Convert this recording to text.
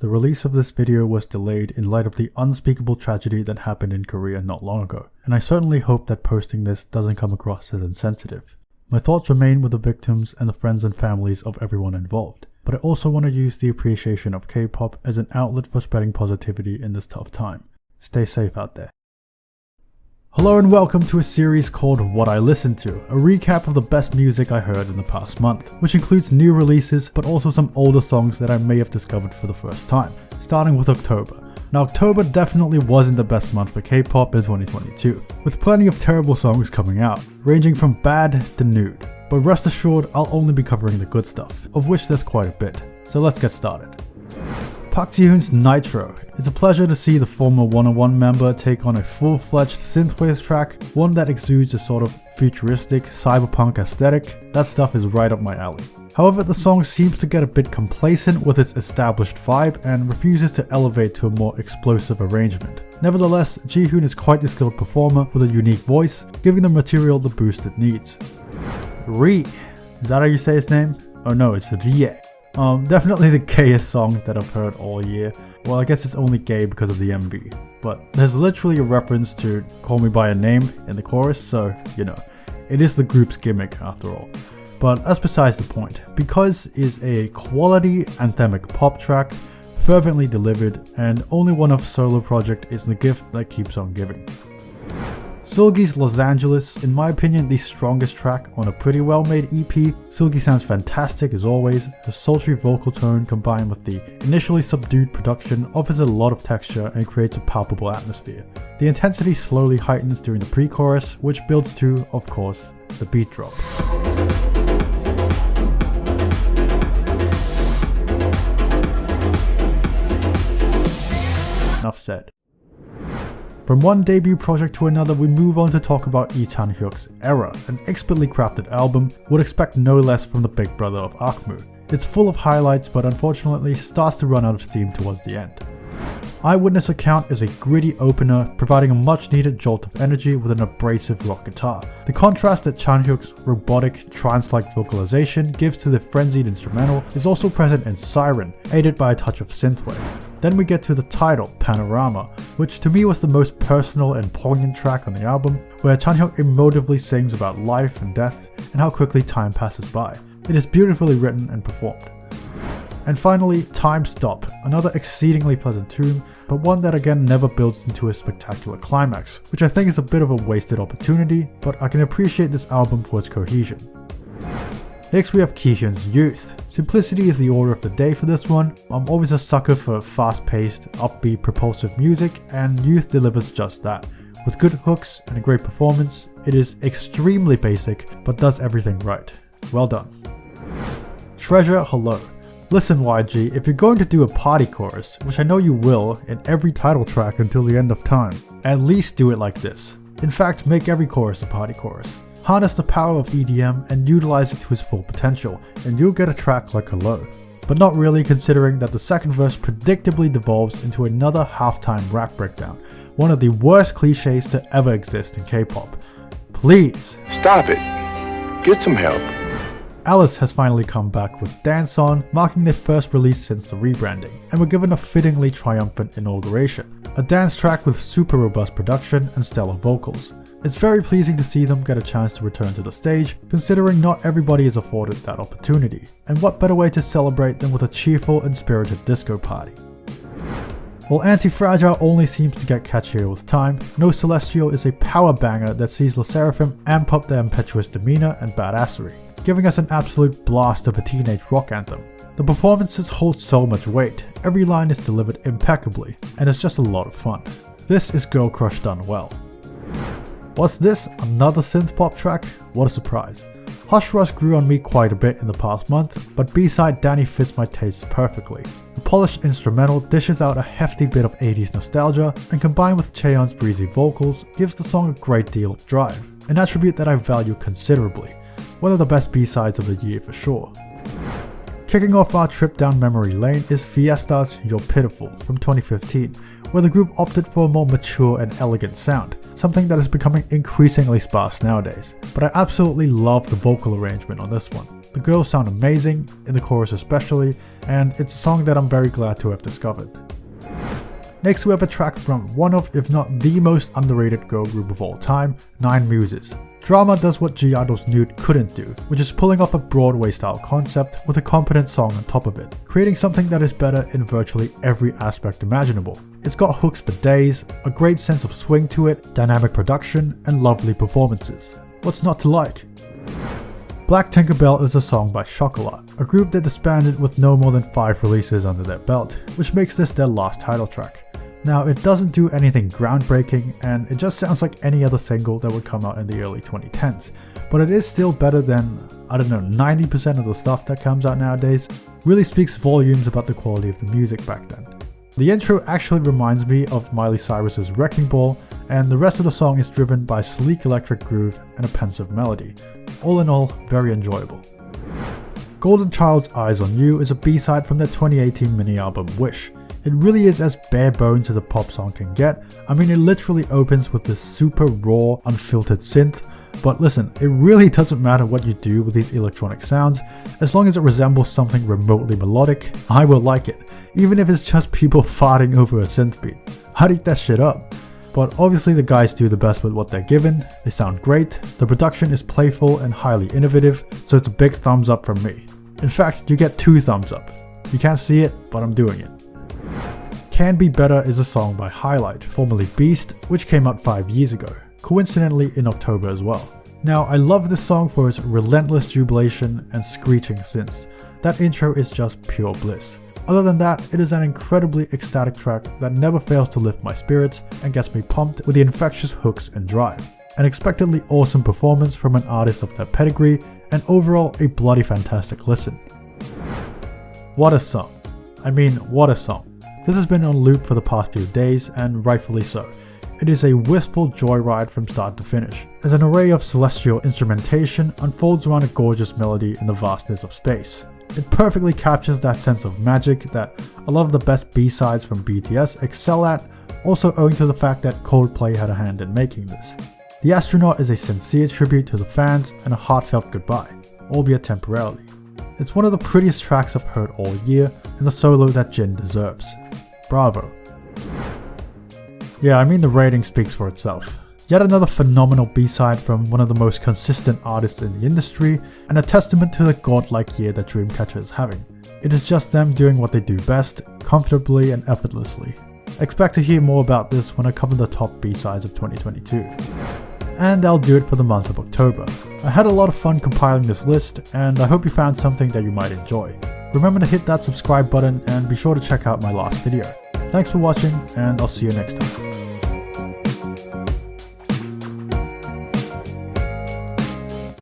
The release of this video was delayed in light of the unspeakable tragedy that happened in Korea not long ago, and I certainly hope that posting this doesn't come across as insensitive. My thoughts remain with the victims and the friends and families of everyone involved, but I also want to use the appreciation of K-pop as an outlet for spreading positivity in this tough time. Stay safe out there. Hello and welcome to a series called What I Listened To, a recap of the best music I heard in the past month, which includes new releases but also some older songs that I may have discovered for the first time, starting with October. Now October definitely wasn't the best month for K-pop in 2022, with plenty of terrible songs coming out, ranging from bad to nude. But rest assured, I'll only be covering the good stuff, of which there's quite a bit, so let's get started. Park Ji-hoon's Nitro. It's a pleasure to see the former 101 member take on a full-fledged synthwave track, one that exudes a sort of futuristic, cyberpunk aesthetic. That stuff is right up my alley. However, the song seems to get a bit complacent with its established vibe and refuses to elevate to a more explosive arrangement. Nevertheless, Ji-hoon is quite the skilled performer with a unique voice, giving the material the boost it needs. Ri. Is that how you say his name? Oh no, it's Rie. Definitely the gayest song that I've heard all year. Well, I guess it's only gay because of the MV, but there's literally a reference to Call Me By Your Name in the chorus, so, you know, it is the group's gimmick after all. But that's besides the point, because is a quality anthemic pop track, fervently delivered, and only one of solo project is the gift that keeps on giving. Seulgi's Los Angeles, in my opinion the strongest track on a pretty well made EP. Seulgi sounds fantastic as always. The sultry vocal tone combined with the initially subdued production offers a lot of texture and creates a palpable atmosphere. The intensity slowly heightens during the pre-chorus, which builds to, of course, the beat drop. Enough said. From one debut project to another, we move on to talk about Lee Chan-hyuk's Era, an expertly crafted album. Would expect no less from the big brother of Akmu. It's full of highlights, but unfortunately starts to run out of steam towards the end. Eyewitness Account is a gritty opener, providing a much needed jolt of energy with an abrasive rock guitar. The contrast that Chan-hyuk's robotic, trance-like vocalization gives to the frenzied instrumental is also present in Siren, aided by a touch of synthwave. Then we get to the title, Panorama, which to me was the most personal and poignant track on the album, where Chan-hyuk emotively sings about life and death and how quickly time passes by. It is beautifully written and performed. And finally, Time Stop, another exceedingly pleasant tune, but one that again never builds into a spectacular climax, which I think is a bit of a wasted opportunity, but I can appreciate this album for its cohesion. Next we have Kihyun's Youth. Simplicity is the order of the day for this one. I'm always a sucker for fast-paced, upbeat, propulsive music, and Youth delivers just that. With good hooks and a great performance, it is extremely basic, but does everything right. Well done. Treasure Hello. Listen YG, if you're going to do a party chorus, which I know you will in every title track until the end of time, at least do it like this. In fact, make every chorus a party chorus. Harness the power of EDM and utilize it to its full potential, and you'll get a track like Hello. But not really, considering that the second verse predictably devolves into another halftime rap breakdown, one of the worst cliches to ever exist in K-pop. Please! Stop it. Get some help. Alice has finally come back with Dance On, marking their first release since the rebranding, and were given a fittingly triumphant inauguration. A dance track with super robust production and stellar vocals. It's very pleasing to see them get a chance to return to the stage, considering not everybody is afforded that opportunity. And what better way to celebrate than with a cheerful and spirited disco party. While Anti-Fragile only seems to get catchier with time, No Celestial is a power banger that sees LE SSERAFIM amp up their impetuous demeanor and badassery, giving us an absolute blast of a teenage rock anthem. The performances hold so much weight, every line is delivered impeccably, and it's just a lot of fun. This is Girl Crush done well. What's this? Another synth pop track? What a surprise. Hush Rush grew on me quite a bit in the past month, but B-side Danny fits my tastes perfectly. The polished instrumental dishes out a hefty bit of 80s nostalgia, and combined with Chaeyeon's breezy vocals, gives the song a great deal of drive, an attribute that I value considerably. One of the best B-sides of the year for sure. Kicking off our trip down memory lane is Fiesta's You're Pitiful from 2015, where the group opted for a more mature and elegant sound, something that is becoming increasingly sparse nowadays. But I absolutely love the vocal arrangement on this one. The The girls sound amazing, in the chorus especially, and it's a song that I'm very glad to have discovered. Next we have a track from one of, if not the most underrated girl group of all time, 9 Muses. Drama does what G-Idol's Nude couldn't do, which is pulling off a Broadway style concept with a competent song on top of it, creating something that is better in virtually every aspect imaginable. It's got hooks for days, a great sense of swing to it, dynamic production, and lovely performances. What's not to like? Black Tinkerbell is a song by Chocolat, a group that disbanded with no more than 5 releases under their belt, which makes this their last title track. Now, it doesn't do anything groundbreaking, and it just sounds like any other single that would come out in the early 2010s, but it is still better than, 90% of the stuff that comes out nowadays. Really speaks volumes about the quality of the music back then. The intro actually reminds me of Miley Cyrus's Wrecking Ball, and the rest of the song is driven by sleek electric groove and a pensive melody. All in all, very enjoyable. Golden Child's Eyes on You is a B-side from their 2018 mini-album Wish. It really is as bare bones as a pop song can get. I mean, it literally opens with this super raw, unfiltered synth, but listen, it really doesn't matter what you do with these electronic sounds, as long as it resembles something remotely melodic, I will like it, even if it's just people farting over a synth beat. I'd eat that shit up. But obviously the guys do the best with what they're given, they sound great, the production is playful and highly innovative, so it's a big thumbs up from me. In fact, you get 2 thumbs up. You can't see it, but I'm doing it. Can Be Better is a song by Highlight, formerly Beast, which came out 5 years ago, coincidentally in October as well. Now, I love this song for its relentless jubilation and screeching synths. That intro is just pure bliss. Other than that, it is an incredibly ecstatic track that never fails to lift my spirits and gets me pumped with the infectious hooks and drive. An expectedly awesome performance from an artist of their pedigree, and overall a bloody fantastic listen. What a song. I mean, what a song. This has been on loop for the past few days, and rightfully so. It is a wistful joyride from start to finish, as an array of celestial instrumentation unfolds around a gorgeous melody in the vastness of space. It perfectly captures that sense of magic that a lot of the best B-sides from BTS excel at, also owing to the fact that Coldplay had a hand in making this. The Astronaut is a sincere tribute to the fans and a heartfelt goodbye, albeit temporarily. It's one of the prettiest tracks I've heard all year, and the solo that Jin deserves. Bravo. Yeah, I mean the rating speaks for itself. Yet another phenomenal B-side from one of the most consistent artists in the industry, and a testament to the godlike year that Dreamcatcher is having. It is just them doing what they do best, comfortably and effortlessly. Expect to hear more about this when I cover the top B-sides of 2022. And that'll do it for the month of October. I had a lot of fun compiling this list, and I hope you found something that you might enjoy. Remember to hit that subscribe button and be sure to check out my last video. Thanks for watching, and I'll see you next time.